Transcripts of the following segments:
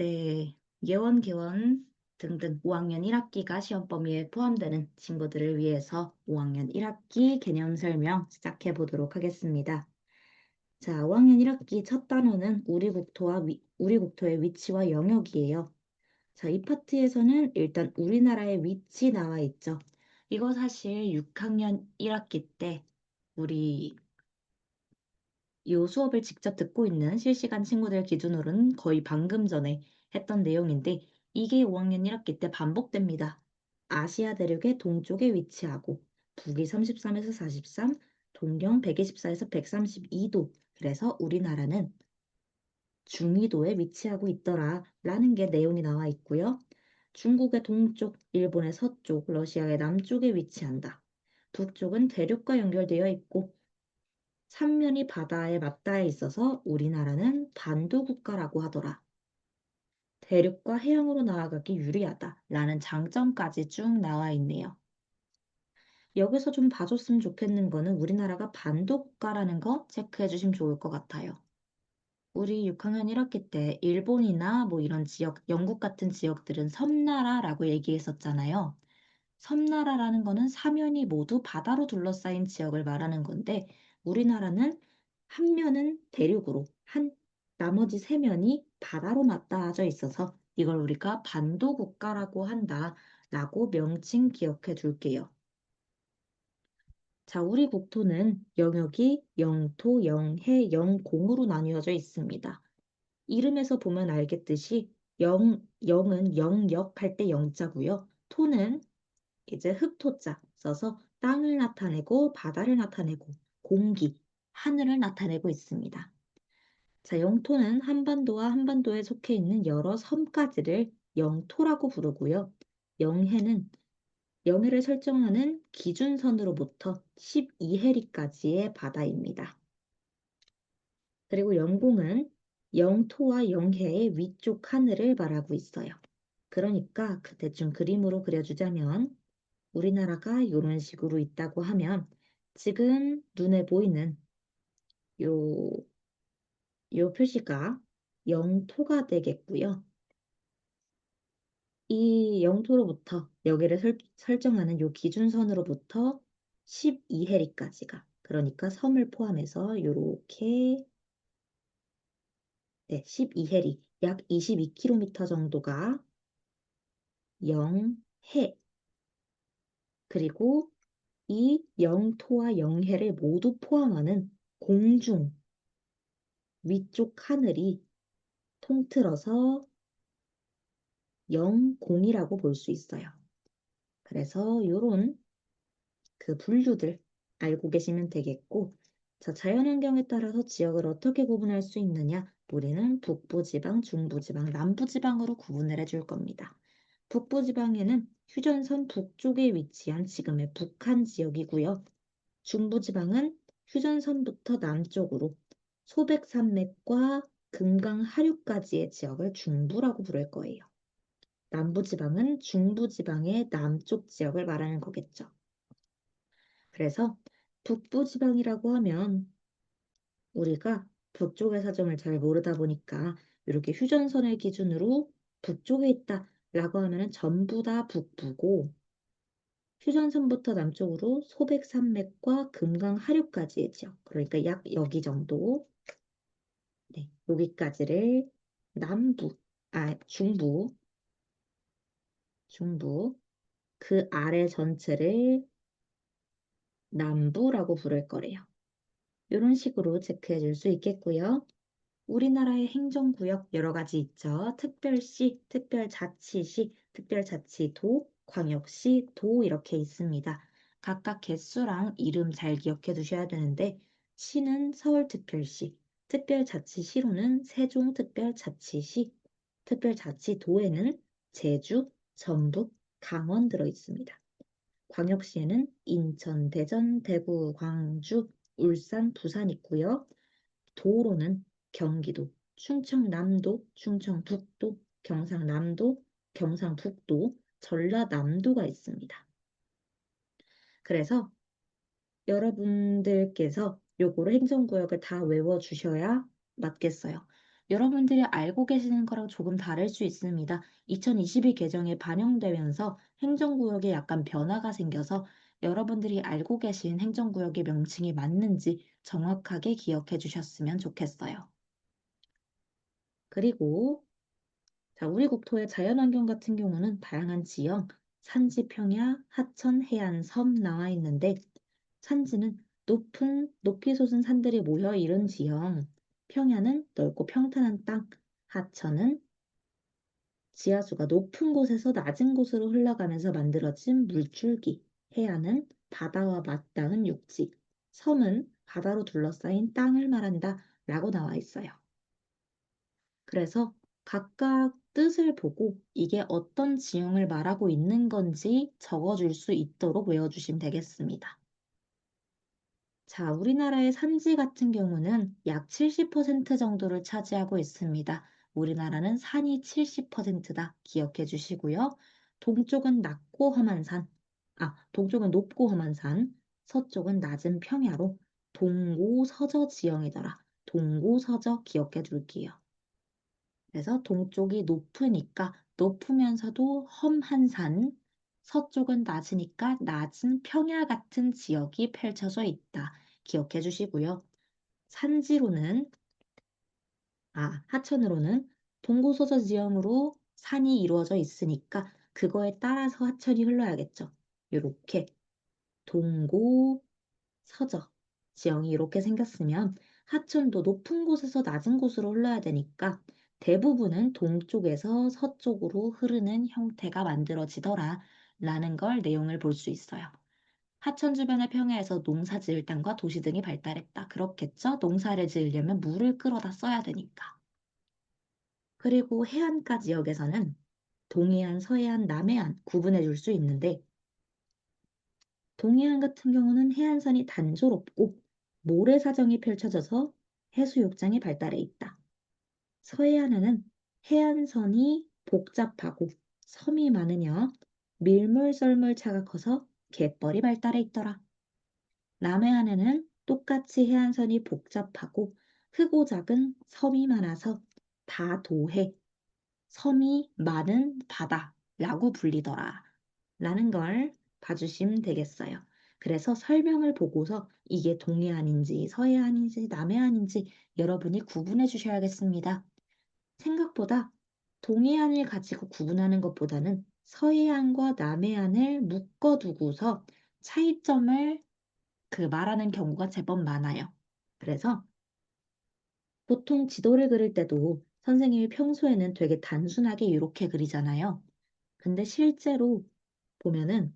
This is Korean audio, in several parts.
네, 예원, 개원 등등 5학년 1학기가 시험 범위에 포함되는 친구들을 위해서 5학년 1학기 개념 설명 시작해 보도록 하겠습니다. 자, 5학년 1학기 첫 단어는 우리 국토의 위치와 영역이에요. 자, 이 파트에서는 일단 우리나라의 위치 나와 있죠. 이거 사실 6학년 1학기 때 우리 이 수업을 직접 듣고 있는 실시간 친구들 기준으로는 거의 방금 전에 했던 내용인데 이게 5학년 1학기 때 반복됩니다. 아시아 대륙의 동쪽에 위치하고 북위 33에서 43, 동경 124에서 132도. 그래서 우리나라는 중위도에 위치하고 있더라 라는 게 내용이 나와 있고요. 중국의 동쪽, 일본의 서쪽, 러시아의 남쪽에 위치한다. 북쪽은 대륙과 연결되어 있고 삼면이 바다에 맞닿아 있어서 우리나라는 반도 국가라고 하더라. 대륙과 해양으로 나아가기 유리하다 라는 장점까지 쭉 나와 있네요. 여기서 좀 봐줬으면 좋겠는 거는 우리나라가 반도 국가라는 거 체크해 주시면 좋을 것 같아요. 우리 6학년 1학기 때 일본이나 뭐 이런 지역, 영국 같은 지역들은 섬나라라고 얘기했었잖아요. 섬나라라는 거는 사면이 모두 바다로 둘러싸인 지역을 말하는 건데 우리나라는 한 면은 대륙으로, 나머지 세 면이 바다로 맞닿아져 있어서 이걸 우리가 반도 국가라고 한다라고 명칭 기억해 둘게요. 자, 우리 국토는 영역이 영토, 영해, 영공으로 나뉘어져 있습니다. 이름에서 보면 알겠듯이 영은 영역 할 때 영자고요. 토는 이제 흙토자 써서 땅을 나타내고 바다를 나타내고 공기, 하늘을 나타내고 있습니다. 자, 영토는 한반도와 한반도에 속해 있는 여러 섬까지를 영토라고 부르고요. 영해는 영해를 설정하는 기준선으로부터 12해리까지의 바다입니다. 그리고 영공은 영토와 영해의 위쪽 하늘을 말하고 있어요. 그러니까 그 대충 그림으로 그려주자면 우리나라가 이런 식으로 있다고 하면 지금 눈에 보이는 요, 요 표시가 영토가 되겠고요. 이 영토로부터 여기를 설정하는 요 기준선으로부터 12해리까지가 그러니까 섬을 포함해서 요렇게 네, 12해리 약 22km 정도가 영해 그리고 이 영토와 영해를 모두 포함하는 공중 위쪽 하늘이 통틀어서 영공이라고 볼 수 있어요. 그래서 요런 그 분류들 알고 계시면 되겠고, 자, 자연환경에 따라서 지역을 어떻게 구분할 수 있느냐? 우리는 북부지방, 중부지방, 남부지방으로 구분을 해줄 겁니다. 북부지방에는 휴전선 북쪽에 위치한 지금의 북한 지역이고요. 중부지방은 휴전선부터 남쪽으로 소백산맥과 금강 하류까지의 지역을 중부라고 부를 거예요. 남부지방은 중부지방의 남쪽 지역을 말하는 거겠죠. 그래서 북부지방이라고 하면 우리가 북쪽의 사정을 잘 모르다 보니까 이렇게 휴전선을 기준으로 북쪽에 있다라고 하면 전부 다 북부고 휴전선부터 남쪽으로 소백산맥과 금강 하류까지의 지역 그러니까 약 여기 정도 네, 여기까지를 남부, 중부 그 아래 전체를 남부라고 부를 거래요. 이런 식으로 체크해 줄 수 있겠고요. 우리나라의 행정구역 여러 가지 있죠. 특별시, 특별자치시, 특별자치도, 광역시, 도 이렇게 있습니다. 각각 개수랑 이름 잘 기억해 두셔야 되는데 시는 서울특별시, 특별자치시로는 세종특별자치시, 특별자치도에는 제주, 전북, 강원 들어 있습니다. 광역시에는 인천, 대전, 대구, 광주, 울산, 부산 있고요. 도로는 경기도, 충청남도, 충청북도, 경상남도, 경상북도, 전라남도가 있습니다. 그래서 여러분들께서 요거를 행정구역을 다 외워주셔야 맞겠어요. 여러분들이 알고 계시는 거랑 조금 다를 수 있습니다. 2022 개정에 반영되면서 행정구역에 약간 변화가 생겨서 여러분들이 알고 계신 행정구역의 명칭이 맞는지 정확하게 기억해 주셨으면 좋겠어요. 그리고 자, 우리 국토의 자연환경 같은 경우는 다양한 지형, 산지, 평야, 하천, 해안, 섬 나와 있는데 산지는 높이 솟은 산들이 모여 이룬 지형, 평야는 넓고 평탄한 땅, 하천은 지하수가 높은 곳에서 낮은 곳으로 흘러가면서 만들어진 물줄기, 해안은 바다와 맞닿은 육지, 섬은 바다로 둘러싸인 땅을 말한다 라고 나와 있어요. 그래서 각각 뜻을 보고 이게 어떤 지형을 말하고 있는 건지 적어줄 수 있도록 외워주시면 되겠습니다. 자, 우리나라의 산지 같은 경우는 약 70% 정도를 차지하고 있습니다. 우리나라는 산이 70%다. 기억해 주시고요. 동쪽은 낮고 험한 산, 동쪽은 높고 험한 산, 서쪽은 낮은 평야로 동고서저 지형이더라. 동고서저 기억해 둘게요. 그래서 동쪽이 높으니까 높으면서도 험한 산, 서쪽은 낮으니까 낮은 평야 같은 지역이 펼쳐져 있다. 기억해 주시고요. 산지로는, 하천으로는 동고서저 지형으로 산이 이루어져 있으니까 그거에 따라서 하천이 흘러야겠죠. 이렇게 동고, 서적, 지형이 이렇게 생겼으면 하천도 높은 곳에서 낮은 곳으로 흘러야 되니까 대부분은 동쪽에서 서쪽으로 흐르는 형태가 만들어지더라 라는 걸 내용을 볼 수 있어요. 하천 주변의 평야에서 농사 지을 땅과 도시 등이 발달했다. 그렇겠죠? 농사를 지으려면 물을 끌어다 써야 되니까. 그리고 해안가 지역에서는 동해안, 서해안, 남해안 구분해 줄 수 있는데 동해안 같은 경우는 해안선이 단조롭고 모래사정이 펼쳐져서 해수욕장이 발달해 있다. 서해안에는 해안선이 복잡하고 섬이 많으며 밀물썰물차가 커서 갯벌이 발달해 있더라. 남해안에는 똑같이 해안선이 복잡하고 크고 작은 섬이 많아서 다도해, 섬이 많은 바다라고 불리더라. 라는 걸 봐주시면 되겠어요. 그래서 설명을 보고서 이게 동해안인지 서해안인지 남해안인지 여러분이 구분해 주셔야겠습니다. 생각보다 동해안을 가지고 구분하는 것보다는 서해안과 남해안을 묶어두고서 차이점을 말하는 경우가 제법 많아요. 그래서 보통 지도를 그릴 때도 선생님이 평소에는 되게 단순하게 이렇게 그리잖아요. 근데 실제로 보면은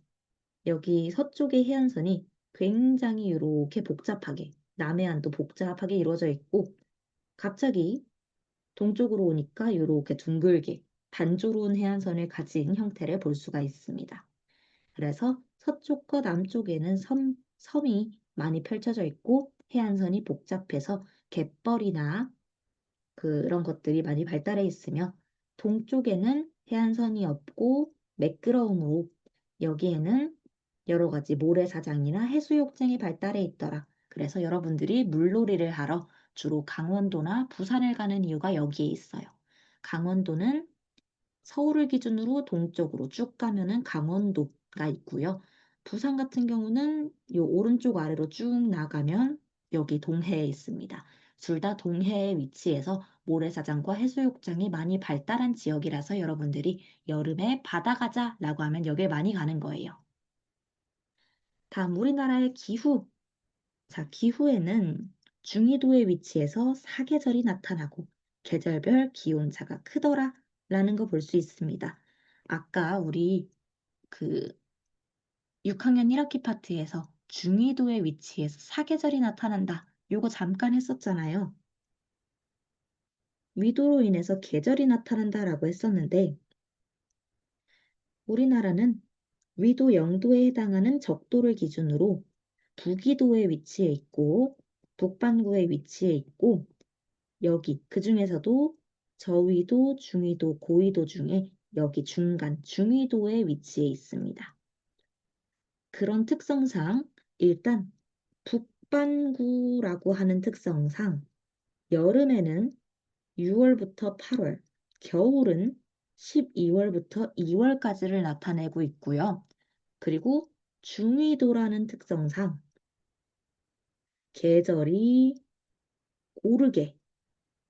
여기 서쪽의 해안선이 굉장히 이렇게 복잡하게, 남해안도 복잡하게 이루어져 있고, 갑자기 동쪽으로 오니까 이렇게 둥글게 단조로운 해안선을 가진 형태를 볼 수가 있습니다. 그래서 서쪽과 남쪽에는 섬이 많이 펼쳐져 있고 해안선이 복잡해서 갯벌이나 그런 것들이 많이 발달해 있으며 동쪽에는 해안선이 없고 매끄러움으로 여기에는 여러 가지 모래사장이나 해수욕장이 발달해 있더라. 그래서 여러분들이 물놀이를 하러 주로 강원도나 부산을 가는 이유가 여기에 있어요. 강원도는 서울을 기준으로 동쪽으로 쭉 가면은 강원도가 있고요. 부산 같은 경우는 요 오른쪽 아래로 쭉 나가면 여기 동해에 있습니다. 둘 다 동해에 위치해서 모래사장과 해수욕장이 많이 발달한 지역이라서 여러분들이 여름에 바다 가자라고 하면 여길 많이 가는 거예요. 다음 우리나라의 기후. 자, 기후에는 중위도에 위치해서 사계절이 나타나고 계절별 기온차가 크더라 라는 거 볼 수 있습니다. 아까 우리 그 6학년 1학기 파트에서 중위도에 위치해서 사계절이 나타난다. 요거 잠깐 했었잖아요. 위도로 인해서 계절이 나타난다라고 했었는데 우리나라는 위도 0도에 해당하는 적도를 기준으로 북위도에 위치해 있고 북반구에 위치해 있고 여기 그중에서도 저위도, 중위도, 고위도 중에 여기 중간 중위도에 위치해 있습니다. 그런 특성상 일단 북반구라고 하는 특성상 여름에는 6월부터 8월, 겨울은 12월부터 2월까지를 나타내고 있고요. 그리고 중위도라는 특성상 계절이 고르게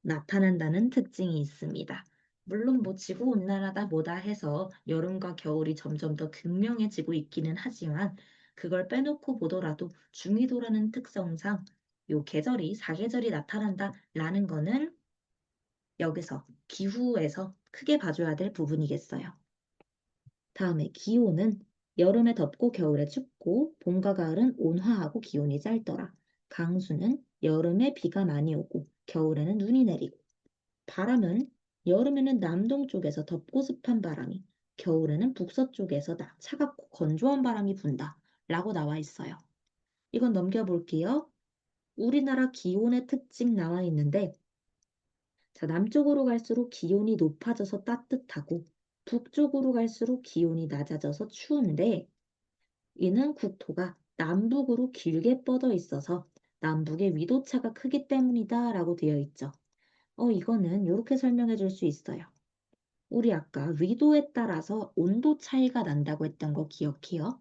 나타난다는 특징이 있습니다. 물론 뭐 지구온난화다 뭐다 해서 여름과 겨울이 점점 더 극명해지고 있기는 하지만 그걸 빼놓고 보더라도 중위도라는 특성상 요 계절이 사계절이 나타난다라는 거는 여기서 기후에서 크게 봐줘야 될 부분이겠어요. 다음에 기온은 여름에 덥고 겨울에 춥고 봄과 가을은 온화하고 기온이 짧더라. 강수는 여름에 비가 많이 오고 겨울에는 눈이 내리고 바람은 여름에는 남동쪽에서 덥고 습한 바람이 겨울에는 북서쪽에서 차갑고 건조한 바람이 분다 라고 나와 있어요. 이건 넘겨볼게요. 우리나라 기온의 특징 나와 있는데 자, 남쪽으로 갈수록 기온이 높아져서 따뜻하고 북쪽으로 갈수록 기온이 낮아져서 추운데 이는 국토가 남북으로 길게 뻗어 있어서 남북의 위도차가 크기 때문이다 라고 되어 있죠. 이거는 이렇게 설명해 줄 수 있어요. 우리 아까 위도에 따라서 온도 차이가 난다고 했던 거 기억해요?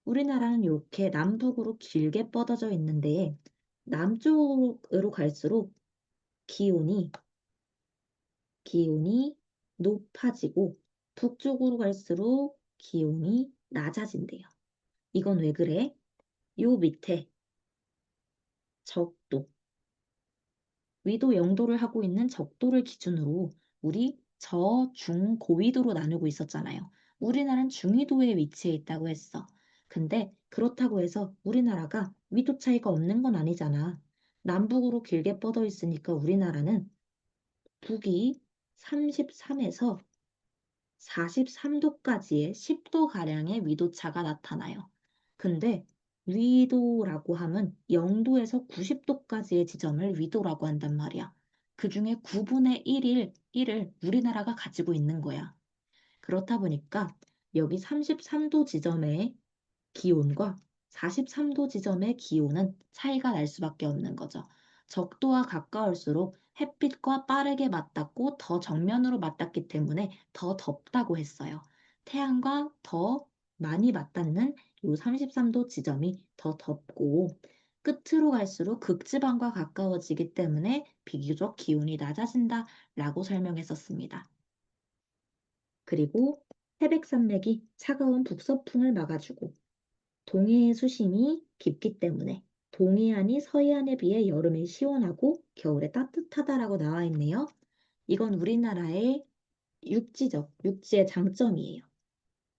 우리나라는 이렇게 남북으로 길게 뻗어져 있는데 남쪽으로 갈수록 기온이 기온이 높아지고 북쪽으로 갈수록 기온이 낮아진대요. 이건 왜 그래? 요 밑에 적도, 위도 0도를 하고 있는 적도를 기준으로 우리 저, 중, 고위도로 나누고 있었잖아요. 우리나라는 중위도에 위치해 있다고 했어. 근데 그렇다고 해서 우리나라가 위도 차이가 없는 건 아니잖아. 남북으로 길게 뻗어 있으니까 우리나라는 북이 33에서 43도까지의 10도가량의 위도차가 나타나요. 근데 위도라고 하면 0도에서 90도까지의 지점을 위도라고 한단 말이야. 그 중에 9분의 1을 우리나라가 가지고 있는 거야. 그렇다 보니까 여기 33도 지점의 기온과 43도 지점의 기온은 차이가 날 수밖에 없는 거죠. 적도와 가까울수록 햇빛과 빠르게 맞닿고 더 정면으로 맞닿기 때문에 더 덥다고 했어요. 태양과 더 많이 맞닿는 이 33도 지점이 더 덥고 끝으로 갈수록 극지방과 가까워지기 때문에 비교적 기온이 낮아진다라고 설명했었습니다. 그리고 태백산맥이 차가운 북서풍을 막아주고 동해의 수심이 깊기 때문에 동해안이 서해안에 비해 여름에 시원하고 겨울에 따뜻하다라고 나와 있네요. 이건 우리나라의 육지의 장점이에요.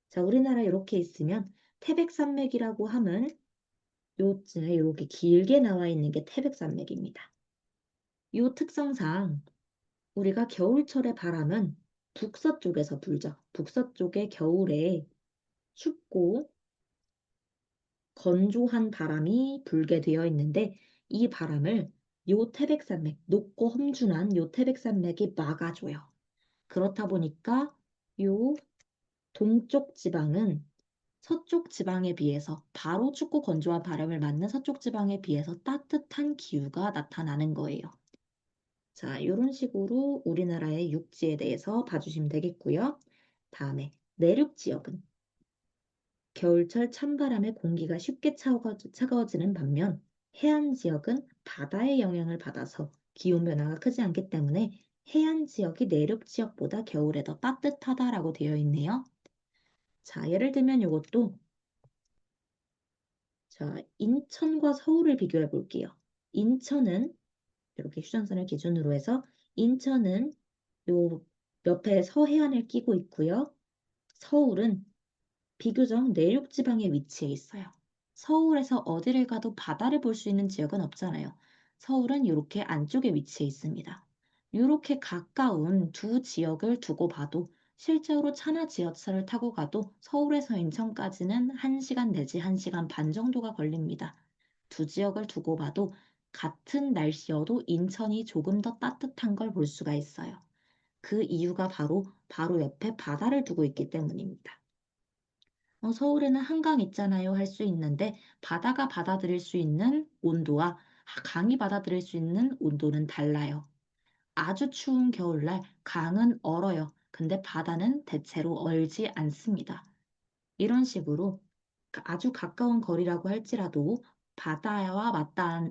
자, 우리나라 이렇게 있으면 태백산맥이라고 하면 요쯤에 이렇게 길게 나와 있는 게 태백산맥입니다. 요 특성상 우리가 겨울철의 바람은 북서쪽에서 불죠. 북서쪽에 겨울에 춥고 건조한 바람이 불게 되어 있는데 이 바람을 요 태백산맥, 높고 험준한 요 태백산맥이 막아줘요. 그렇다 보니까 요 동쪽 지방은 서쪽 지방에 비해서 바로 춥고 건조한 바람을 맞는 서쪽 지방에 비해서 따뜻한 기후가 나타나는 거예요. 자, 이런 식으로 우리나라의 육지에 대해서 봐주시면 되겠고요. 다음에 내륙 지역은 겨울철 찬바람에 공기가 쉽게 차가워지는 반면 해안 지역은 바다의 영향을 받아서 기온 변화가 크지 않기 때문에 해안 지역이 내륙 지역보다 겨울에 더 따뜻하다라고 되어 있네요. 자, 예를 들면 이것도 자, 인천과 서울을 비교해 볼게요. 인천은 이렇게 휴전선을 기준으로 해서 인천은 요 옆에 서해안을 끼고 있고요. 서울은 비교적 내륙 지방에 위치해 있어요. 서울에서 어디를 가도 바다를 볼 수 있는 지역은 없잖아요. 서울은 이렇게 안쪽에 위치해 있습니다. 이렇게 가까운 두 지역을 두고 봐도 실제로 차나 지하철을 타고 가도 서울에서 인천까지는 1시간 내지 1시간 반 정도가 걸립니다. 두 지역을 두고 봐도 같은 날씨여도 인천이 조금 더 따뜻한 걸 볼 수가 있어요. 그 이유가 바로 옆에 바다를 두고 있기 때문입니다. 서울에는 한강 있잖아요 할 수 있는데 바다가 받아들일 수 있는 온도와 강이 받아들일 수 있는 온도는 달라요. 아주 추운 겨울날 강은 얼어요. 근데 바다는 대체로 얼지 않습니다. 이런 식으로 아주 가까운 거리라고 할지라도 바다와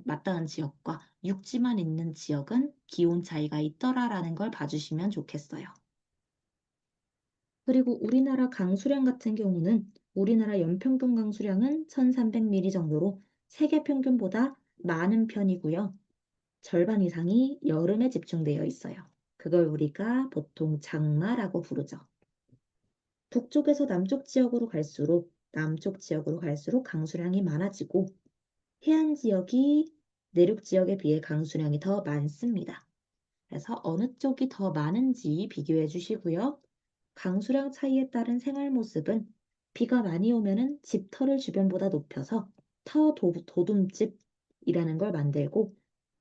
맞닿은 지역과 육지만 있는 지역은 기온 차이가 있더라라는 걸 봐주시면 좋겠어요. 그리고 우리나라 강수량 같은 경우는 우리나라 연평균 강수량은 1300mm 정도로 세계 평균보다 많은 편이고요. 절반 이상이 여름에 집중되어 있어요. 그걸 우리가 보통 장마라고 부르죠. 북쪽에서 남쪽 지역으로 갈수록 강수량이 많아지고 해안 지역이 내륙 지역에 비해 강수량이 더 많습니다. 그래서 어느 쪽이 더 많은지 비교해 주시고요. 강수량 차이에 따른 생활 모습은 비가 많이 오면은 집터를 주변보다 높여서 도둠집이라는 걸 만들고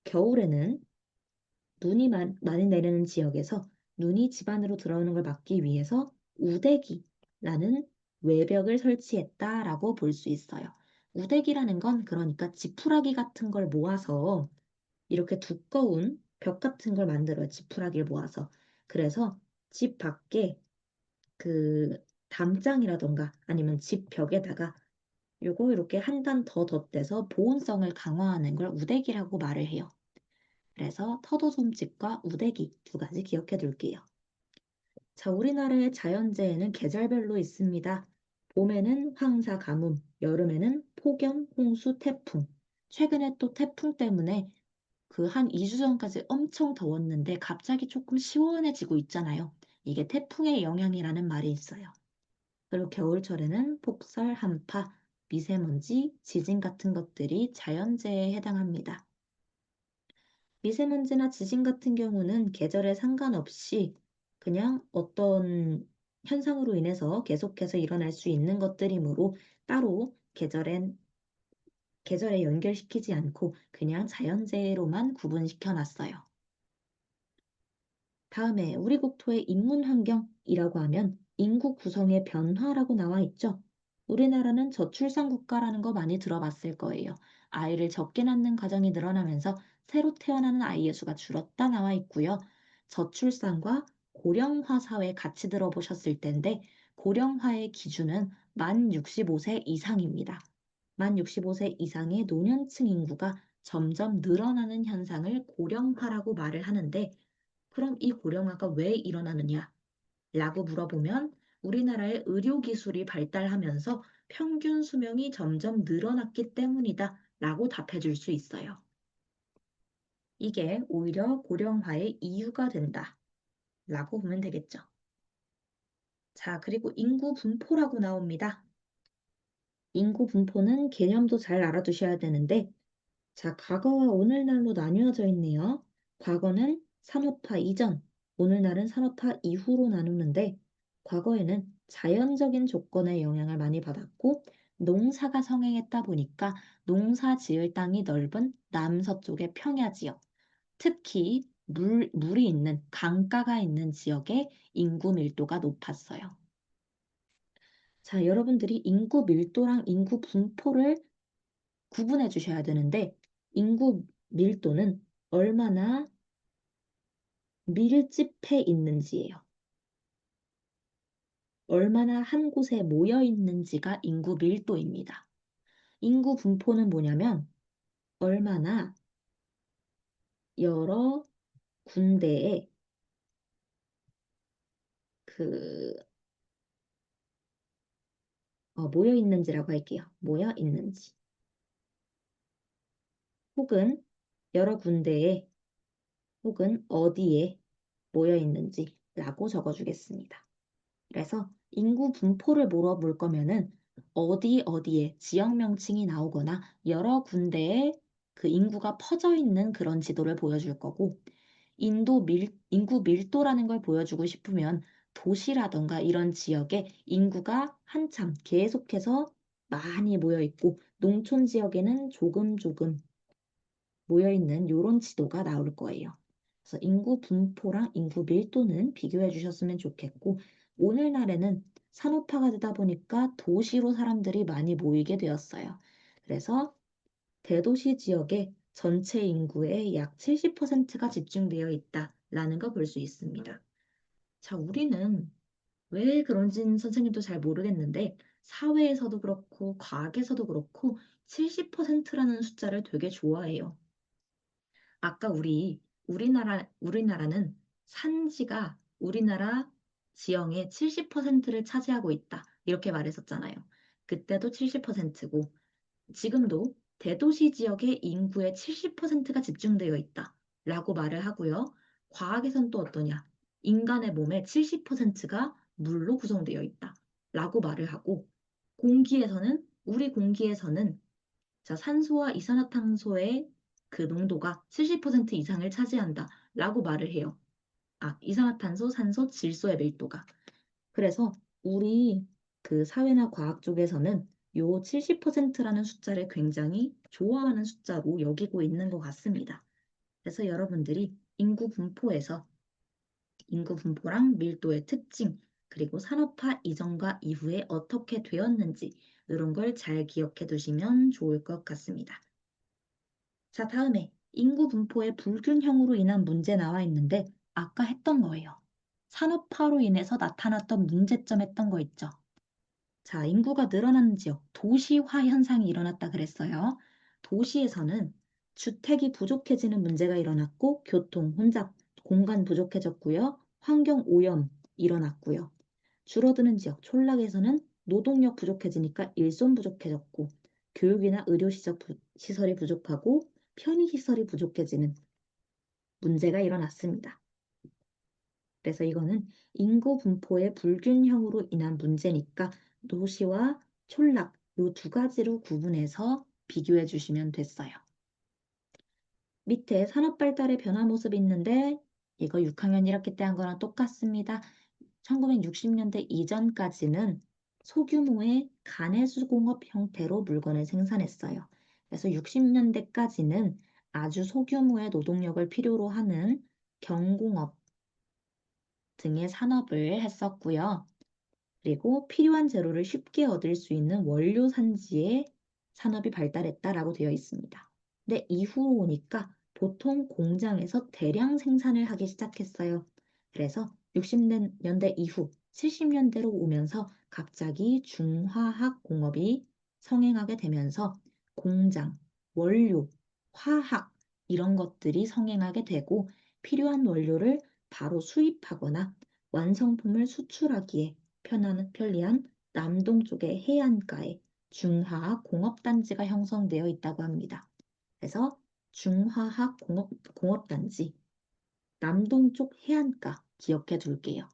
겨울에는 많이 내리는 지역에서 눈이 집 안으로 들어오는 걸 막기 위해서 우대기라는 외벽을 설치했다라고 볼 수 있어요. 우대기라는 건 그러니까 지푸라기 같은 걸 모아서 이렇게 두꺼운 벽 같은 걸 만들어요. 지푸라기를 모아서. 그래서 집 밖에 그 담장이라던가 아니면 집 벽에다가 요거 이렇게 한 단 더 덧대서 보온성을 강화하는 걸 우대기라고 말을 해요. 그래서 터도솜집과 우대기 두 가지 기억해 둘게요. 자, 우리나라의 자연재해는 계절별로 있습니다. 봄에는 황사, 가뭄, 여름에는 폭염, 홍수, 태풍. 최근에 또 태풍 때문에 그 한 2주 전까지 엄청 더웠는데 갑자기 조금 시원해지고 있잖아요. 이게 태풍의 영향이라는 말이 있어요. 그리고 겨울철에는 폭설, 한파, 미세먼지, 지진 같은 것들이 자연재해에 해당합니다. 미세먼지나 지진 같은 경우는 계절에 상관없이 그냥 어떤 현상으로 인해서 계속해서 일어날 수 있는 것들이므로 따로 계절에 연결시키지 않고 그냥 자연재해로만 구분시켜 놨어요. 다음에 우리 국토의 인문 환경이라고 하면 인구 구성의 변화라고 나와 있죠. 우리나라는 저출산 국가라는 거 많이 들어봤을 거예요. 아이를 적게 낳는 가정이 늘어나면서 새로 태어나는 아이의 수가 줄었다 나와 있고요. 저출산과 고령화 사회 같이 들어보셨을 텐데 고령화의 기준은 만 65세 이상입니다. 만 65세 이상의 노년층 인구가 점점 늘어나는 현상을 고령화라고 말을 하는데 그럼 이 고령화가 왜 일어나느냐? 라고 물어보면 우리나라의 의료기술이 발달하면서 평균 수명이 점점 늘어났기 때문이다. 라고 답해 줄 수 있어요. 이게 오히려 고령화의 이유가 된다. 라고 보면 되겠죠. 자, 그리고 인구 분포라고 나옵니다. 인구 분포는 개념도 잘 알아두셔야 되는데 자, 과거와 오늘날로 나뉘어져 있네요. 과거는 산업화 이전, 오늘날은 산업화 이후로 나누는데, 과거에는 자연적인 조건의 영향을 많이 받았고, 농사가 성행했다 보니까 농사 지을 땅이 넓은 남서쪽의 평야 지역, 특히 물이 있는 강가가 있는 지역의 인구 밀도가 높았어요. 자, 여러분들이 인구 밀도랑 인구 분포를 구분해 주셔야 되는데 인구 밀도는 얼마나 밀집해 있는지예요. 얼마나 한 곳에 모여 있는지가 인구 밀도입니다. 인구 분포는 뭐냐면 얼마나 여러 군데에 그 모여 있는지라고 할게요. 모여 있는지. 혹은 여러 군데에 혹은 어디에 모여 있는지라고 적어주겠습니다. 그래서 인구 분포를 물어볼 거면은 어디에 지역 명칭이 나오거나 여러 군데에 그 인구가 퍼져 있는 그런 지도를 보여줄 거고 인구 밀도라는 걸 보여주고 싶으면 도시라던가 이런 지역에 인구가 한참 계속해서 많이 모여 있고 농촌 지역에는 조금 모여 있는 이런 지도가 나올 거예요. 그래서 인구 분포랑 인구 밀도는 비교해 주셨으면 좋겠고, 오늘날에는 산업화가 되다 보니까 도시로 사람들이 많이 모이게 되었어요. 그래서 대도시 지역에 전체 인구의 약 70%가 집중되어 있다. 라는 거 볼 수 있습니다. 자, 우리는 왜 그런지는 선생님도 잘 모르겠는데 사회에서도 그렇고 과학에서도 그렇고 70%라는 숫자를 되게 좋아해요. 아까 우리나라는 산지가 우리나라 지형의 70%를 차지하고 있다. 이렇게 말했었잖아요. 그때도 70%고 지금도 대도시 지역의 인구의 70%가 집중되어 있다. 라고 말을 하고요. 과학에선 또 어떠냐? 인간의 몸의 70%가 물로 구성되어 있다. 라고 말을 하고 우리 공기에서는 자, 산소와 이산화탄소의 그 농도가 70% 이상을 차지한다. 라고 말을 해요. 아, 이산화탄소, 산소, 질소의 밀도가. 그래서 우리 그 사회나 과학 쪽에서는 요 70%라는 숫자를 굉장히 좋아하는 숫자로 여기고 있는 것 같습니다. 그래서 여러분들이 인구 분포랑 밀도의 특징, 그리고 산업화 이전과 이후에 어떻게 되었는지 이런 걸 잘 기억해 두시면 좋을 것 같습니다. 자, 다음에 인구 분포의 불균형으로 인한 문제 나와 있는데 아까 했던 거예요. 산업화로 인해서 나타났던 문제점 했던 거 있죠. 자, 인구가 늘어나는 지역, 도시화 현상이 일어났다 그랬어요. 도시에서는 주택이 부족해지는 문제가 일어났고, 교통, 혼잡, 공간 부족해졌고요. 환경 오염 일어났고요. 줄어드는 지역, 촌락에서는 노동력 부족해지니까 일손 부족해졌고, 교육이나 시설이 부족하고, 편의시설이 부족해지는 문제가 일어났습니다. 그래서 이거는 인구 분포의 불균형으로 인한 문제니까 도시와 촌락 이 두 가지로 구분해서 비교해 주시면 됐어요. 밑에 산업 발달의 변화 모습이 있는데 이거 6학년 1학기 때 한 거랑 똑같습니다. 1960년대 이전까지는 소규모의 가내수공업 형태로 물건을 생산했어요. 그래서 60년대까지는 아주 소규모의 노동력을 필요로 하는 경공업 등의 산업을 했었고요. 그리고 필요한 재료를 쉽게 얻을 수 있는 원료 산지의 산업이 발달했다라고 되어 있습니다. 근데 이후로 오니까 보통 공장에서 대량 생산을 하기 시작했어요. 그래서 60년대 이후 70년대로 오면서 갑자기 중화학 공업이 성행하게 되면서 공장, 원료, 화학 이런 것들이 성행하게 되고 필요한 원료를 바로 수입하거나 완성품을 수출하기에 편리한 남동쪽의 해안가에 중화학 공업단지가 형성되어 있다고 합니다. 그래서 중화학 공업단지, 남동쪽 해안가 기억해 둘게요.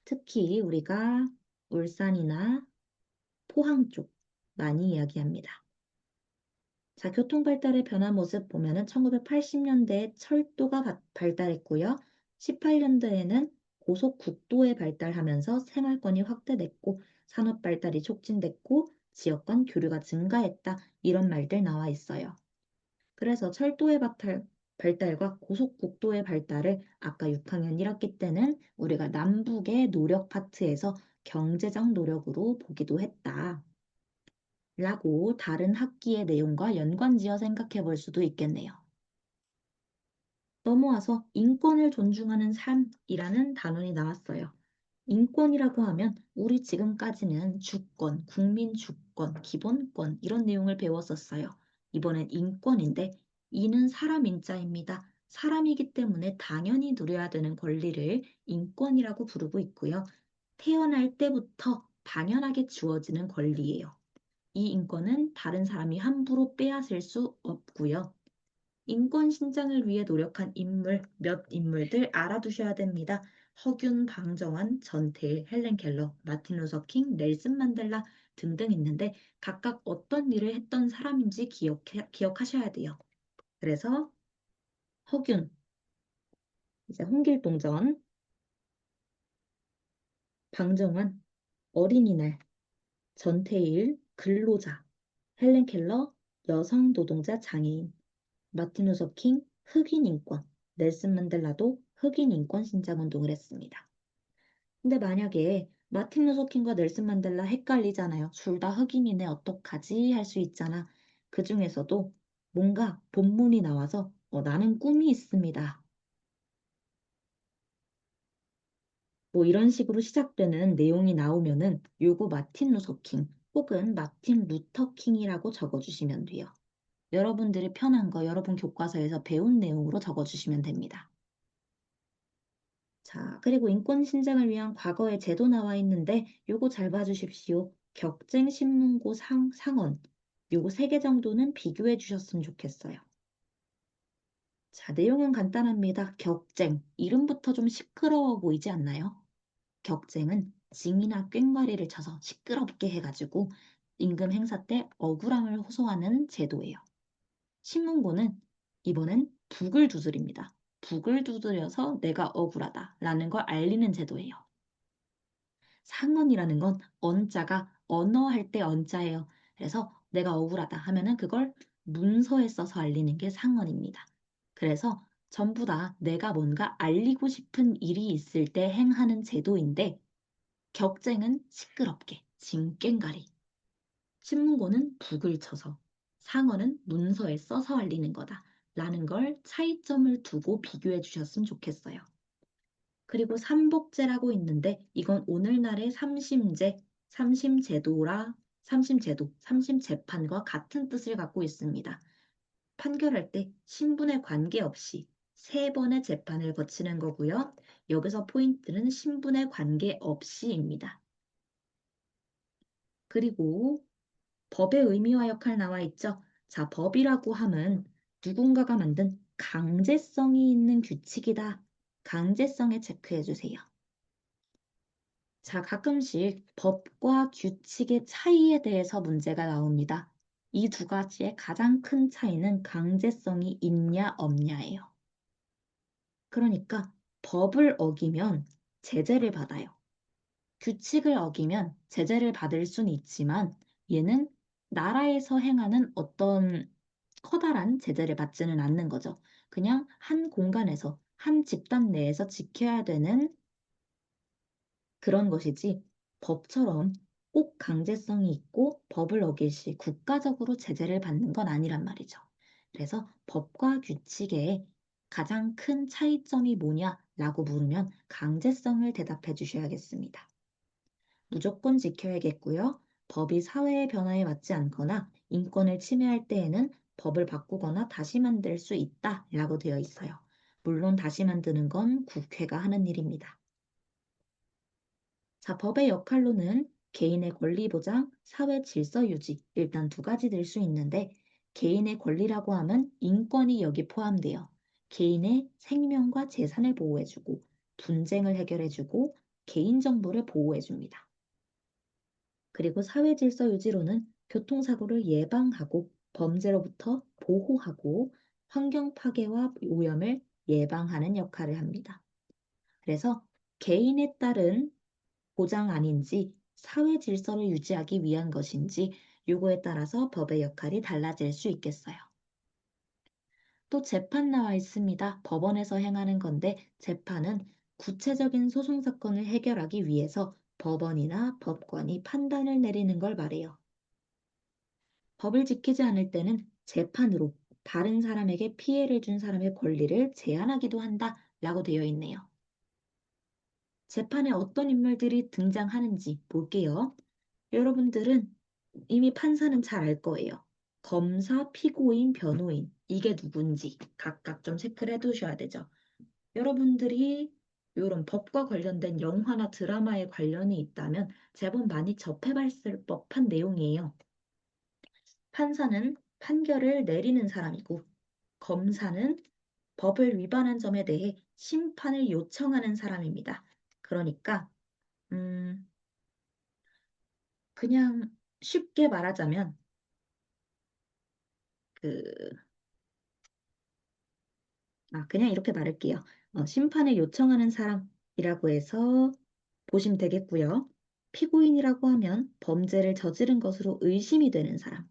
특히 우리가 울산이나 포항 쪽 많이 이야기합니다. 자, 교통 발달의 변화 모습 보면은 1980년대에 철도가 발달했고요. 18년도에는 고속국도에 발달하면서 생활권이 확대됐고 산업 발달이 촉진됐고 지역 간 교류가 증가했다. 이런 말들 나와 있어요. 그래서 발달과 고속국도의 발달을 아까 6학년 1학기 때는 우리가 남북의 노력 파트에서 경제적 노력으로 보기도 했다. 라고 다른 학기의 내용과 연관지어 생각해 볼 수도 있겠네요. 넘어와서 인권을 존중하는 삶이라는 단원이 나왔어요. 인권이라고 하면 우리 지금까지는 주권, 국민 주권, 기본권 이런 내용을 배웠었어요. 이번엔 인권인데 이는 사람 인자입니다. 사람이기 때문에 당연히 누려야 되는 권리를 인권이라고 부르고 있고요. 태어날 때부터 당연하게 주어지는 권리예요. 이 인권은 다른 사람이 함부로 빼앗을 수 없고요. 인권 신장을 위해 노력한 몇 인물들 알아두셔야 됩니다. 허균, 방정환, 전태일, 헬렌 켈러, 마틴 루서 킹, 넬슨 만델라 등등 있는데 각각 어떤 일을 했던 사람인지 기억하셔야 돼요. 그래서 허균, 이제 홍길동전, 방정환, 어린이날, 전태일, 근로자, 헬렌 켈러, 여성 노동자 장애인, 마틴 루서 킹 흑인 인권, 넬슨 만델라도 흑인 인권 신장 운동을 했습니다. 근데 만약에 마틴 루서 킹과 넬슨 만델라 헷갈리잖아요. 둘 다 흑인이네 어떡하지 할 수 있잖아. 그 중에서도 뭔가 본문이 나와서 나는 꿈이 있습니다. 뭐 이런 식으로 시작되는 내용이 나오면은 요거 마틴 루서 킹 혹은 마틴 루터 킹이라고 적어주시면 돼요. 여러분들이 편한 거 여러분 교과서에서 배운 내용으로 적어주시면 됩니다. 자, 그리고 인권 신장을 위한 과거의 제도 나와 있는데 요거 잘 봐주십시오. 격쟁 신문고 상원 요거 3개 정도는 비교해 주셨으면 좋겠어요. 자, 내용은 간단합니다. 격쟁 이름부터 좀 시끄러워 보이지 않나요? 격쟁은 징이나 꽹과리를 쳐서 시끄럽게 해가지고 임금 행사 때 억울함을 호소하는 제도예요. 신문고는 이번엔 북을 두드립니다. 북을 두드려서 내가 억울하다라는 걸 알리는 제도예요. 상언이라는 건 언자가 언어할 때 언자예요. 그래서 내가 억울하다 하면은 그걸 문서에 써서 알리는 게 상언입니다. 그래서 전부 다 내가 뭔가 알리고 싶은 일이 있을 때 행하는 제도인데 격쟁은 시끄럽게 징꽹가리, 신문고는 북을 쳐서, 상어는 문서에 써서 알리는 거다. 라는 걸 차이점을 두고 비교해 주셨으면 좋겠어요. 그리고 삼복제라고 있는데 이건 오늘날의 삼심제, 삼심제도라, 삼심제도, 삼심재판과 같은 뜻을 갖고 있습니다. 판결할 때 신분에 관계없이 3번의 재판을 거치는 거고요. 여기서 포인트는 신분에 관계없이입니다. 그리고 법의 의미와 역할 나와 있죠. 자, 법이라고 함은 누군가가 만든 강제성이 있는 규칙이다. 강제성에 체크해 주세요. 자, 가끔씩 법과 규칙의 차이에 대해서 문제가 나옵니다. 이 두 가지의 가장 큰 차이는 강제성이 있냐 없냐예요. 그러니까 법을 어기면 제재를 받아요. 규칙을 어기면 제재를 받을 수는 있지만 얘는 나라에서 행하는 어떤 커다란 제재를 받지는 않는 거죠. 그냥 한 공간에서, 한 집단 내에서 지켜야 되는 그런 것이지 법처럼 꼭 강제성이 있고 법을 어길 시 국가적으로 제재를 받는 건 아니란 말이죠. 그래서 법과 규칙의 가장 큰 차이점이 뭐냐라고 물으면 강제성을 대답해 주셔야겠습니다. 무조건 지켜야겠고요. 법이 사회의 변화에 맞지 않거나 인권을 침해할 때에는 법을 바꾸거나 다시 만들 수 있다라고 되어 있어요. 물론 다시 만드는 건 국회가 하는 일입니다. 자, 법의 역할로는 개인의 권리 보장, 사회 질서 유지, 일단 두 가지 될 수 있는데 개인의 권리라고 하면 인권이 여기 포함돼요. 개인의 생명과 재산을 보호해주고 분쟁을 해결해주고 개인정보를 보호해줍니다. 그리고 사회 질서 유지로는 교통사고를 예방하고 범죄로부터 보호하고 환경 파괴와 오염을 예방하는 역할을 합니다. 그래서 개인에 따른 보장 아닌지 사회 질서를 유지하기 위한 것인지 요거에 따라서 법의 역할이 달라질 수 있겠어요. 또 재판 나와 있습니다. 법원에서 행하는 건데 재판은 구체적인 소송 사건을 해결하기 위해서 법원이나 법관이 판단을 내리는 걸 말해요. 법을 지키지 않을 때는 재판으로 다른 사람에게 피해를 준 사람의 권리를 제한하기도 한다라고 되어 있네요. 재판에 어떤 인물들이 등장하는지 볼게요. 여러분들은 이미 판사는 잘 알 거예요. 검사, 피고인, 변호인 이게 누군지 각각 좀 체크를 해두셔야 되죠. 여러분들이 이런 법과 관련된 영화나 드라마에 관련이 있다면 제법 많이 접해봤을 법한 내용이에요. 판사는 판결을 내리는 사람이고 검사는 법을 위반한 점에 대해 심판을 요청하는 사람입니다. 그러니까 그냥 쉽게 말하자면 그 그냥 이렇게 말할게요. 심판을 요청하는 사람이라고 해서 보시면 되겠고요. 피고인이라고 하면 범죄를 저지른 것으로 의심이 되는 사람.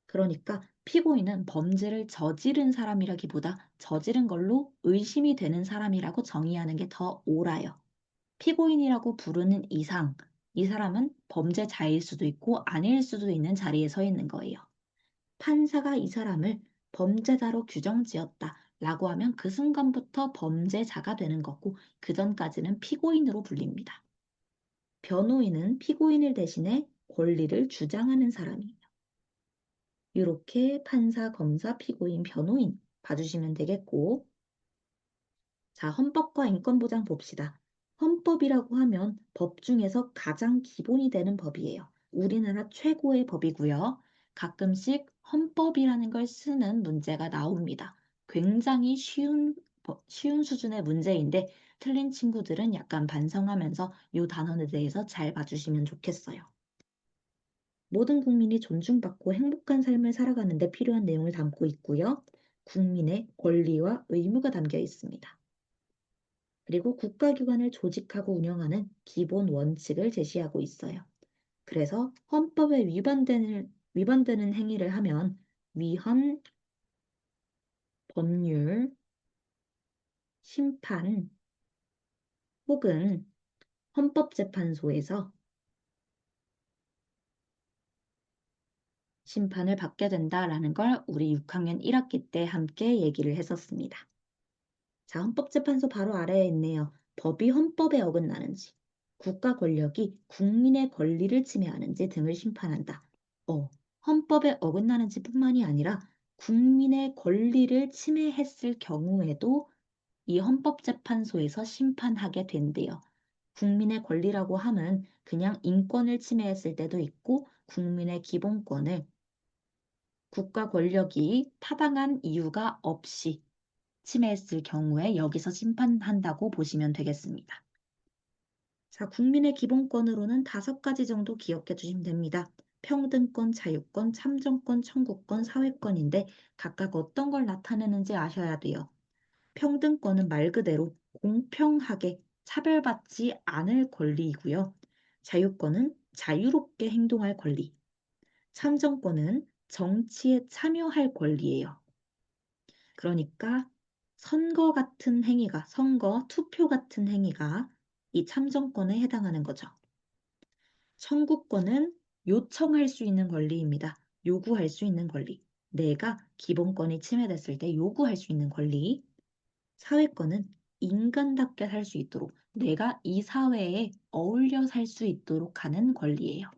그러니까 피고인은 범죄를 저지른 사람이라기보다 저지른 걸로 의심이 되는 사람이라고 정의하는 게 더 옳아요. 피고인이라고 부르는 이상, 이 사람은 범죄자일 수도 있고 아닐 수도 있는 자리에 서 있는 거예요. 판사가 이 사람을 범죄자로 규정지었다 라고 하면 그 순간부터 범죄자가 되는 거고 그 전까지는 피고인으로 불립니다. 변호인은 피고인을 대신해 권리를 주장하는 사람이에요. 이렇게 판사, 검사, 피고인, 변호인 봐주시면 되겠고 자, 헌법과 인권보장 봅시다. 헌법이라고 하면 법 중에서 가장 기본이 되는 법이에요. 우리나라 최고의 법이고요. 가끔씩 헌법이라는 걸 쓰는 문제가 나옵니다. 굉장히 쉬운 수준의 문제인데 틀린 친구들은 약간 반성하면서 이 단원에 대해서 잘 봐주시면 좋겠어요. 모든 국민이 존중받고 행복한 삶을 살아가는 데 필요한 내용을 담고 있고요. 국민의 권리와 의무가 담겨 있습니다. 그리고 국가기관을 조직하고 운영하는 기본 원칙을 제시하고 있어요. 그래서 헌법에 위반되는 행위를 하면 위헌, 법률, 심판 혹은 헌법재판소에서 심판을 받게 된다라는 걸 우리 6학년 1학기 때 함께 얘기를 했었습니다. 자, 헌법재판소 바로 아래에 있네요. 법이 헌법에 어긋나는지, 국가 권력이 국민의 권리를 침해하는지 등을 심판한다. 헌법에 어긋나는지 뿐만이 아니라 국민의 권리를 침해했을 경우에도 이 헌법재판소에서 심판하게 된대요. 국민의 권리라고 하면 그냥 인권을 침해했을 때도 있고 국민의 기본권을 국가 권력이 타당한 이유가 없이 침해했을 경우에 여기서 심판한다고 보시면 되겠습니다. 자, 국민의 기본권으로는 5가지 정도 기억해 주시면 됩니다. 평등권, 자유권, 참정권, 청구권, 사회권인데 각각 어떤 걸 나타내는지 아셔야 돼요. 평등권은 말 그대로 공평하게 차별받지 않을 권리이고요. 자유권은 자유롭게 행동할 권리. 참정권은 정치에 참여할 권리예요. 그러니까 선거 같은 행위가, 선거, 투표 같은 행위가 이 참정권에 해당하는 거죠. 청구권은 요청할 수 있는 권리입니다. 요구할 수 있는 권리. 내가 기본권이 침해됐을 때 요구할 수 있는 권리. 사회권은 인간답게 살 수 있도록 내가 이 사회에 어울려 살 수 있도록 하는 권리예요.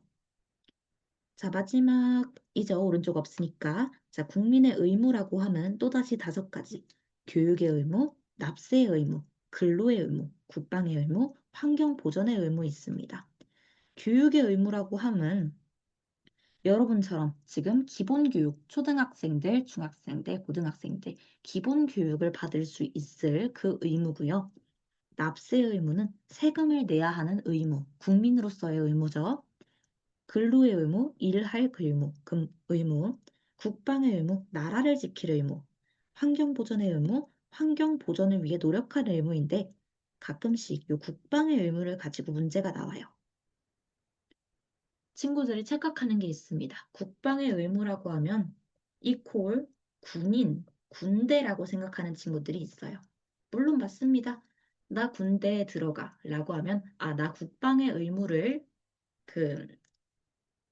자, 마지막이죠. 오른쪽 없으니까. 자, 국민의 의무라고 하면 또다시 5가지. 교육의 의무, 납세의 의무, 근로의 의무, 국방의 의무, 환경 보전의 의무 있습니다. 교육의 의무라고 하면 여러분처럼 지금 기본교육, 초등학생들, 중학생들, 고등학생들 기본교육을 받을 수 있을 그 의무고요. 납세의 의무는 세금을 내야 하는 의무, 국민으로서의 의무죠. 근로의 의무, 일할 의무, 국방의 의무, 나라를 지킬 의무, 환경보전의 의무, 환경보전을 위해 노력할 의무인데 가끔씩 이 국방의 의무를 가지고 문제가 나와요. 친구들이 착각하는 게 있습니다. 국방의 의무라고 하면 이퀄 군인, 군대라고 생각하는 친구들이 있어요. 물론 맞습니다. 나 군대에 들어가 라고 하면 나 국방의 의무를 그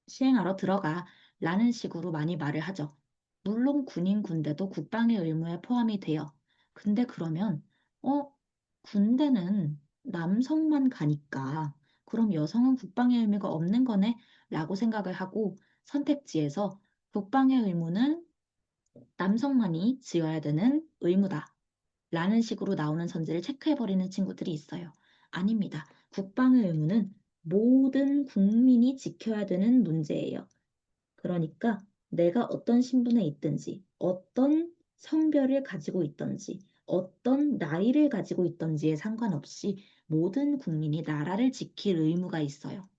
시행하러 들어가 라는 식으로 많이 말을 하죠. 물론 군인 군대도 국방의 의무에 포함이 돼요. 근데 그러면 군대는 남성만 가니까 그럼 여성은 국방의 의무가 없는 거네 라고 생각을 하고 선택지에서 국방의 의무는 남성만이 지어야 되는 의무다 라는 식으로 나오는 선지를 체크해버리는 친구들이 있어요. 아닙니다. 국방의 의무는 모든 국민이 지켜야 되는 문제예요. 그러니까 내가 어떤 신분에 있든지, 어떤 성별을 가지고 있든지, 어떤 나이를 가지고 있든지에 상관없이 모든 국민이 나라를 지킬 의무가 있어요.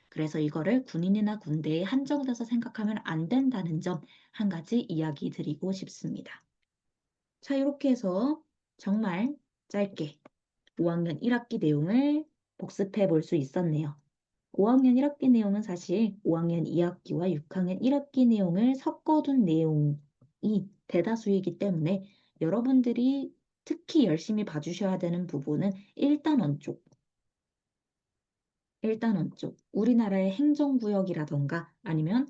그래서 이거를 군인이나 군대에 한정돼서 생각하면 안 된다는 점 한 가지 이야기 드리고 싶습니다. 자, 이렇게 해서 정말 짧게 5학년 1학기 내용을 복습해 볼 수 있었네요. 5학년 1학기 내용은 사실 5학년 2학기와 6학년 1학기 내용을 섞어둔 내용이 대다수이기 때문에 여러분들이 특히 열심히 봐주셔야 되는 부분은 1단원 쪽. 1단원 쪽. 우리나라의 행정구역이라던가 아니면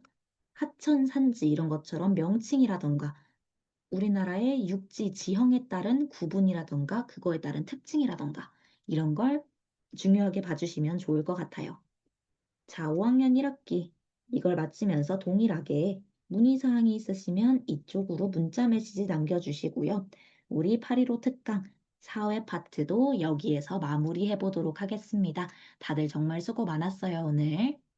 하천, 산지 이런 것처럼 명칭이라던가 우리나라의 육지 지형에 따른 구분이라던가 그거에 따른 특징이라던가 이런 걸 중요하게 봐주시면 좋을 것 같아요. 자, 5학년 1학기 이걸 마치면서 동일하게 문의사항이 있으시면 이쪽으로 문자 메시지 남겨주시고요. 우리 8.15 특강 사회 파트도 여기에서 마무리해 보도록 하겠습니다. 다들 정말 수고 많았어요, 오늘.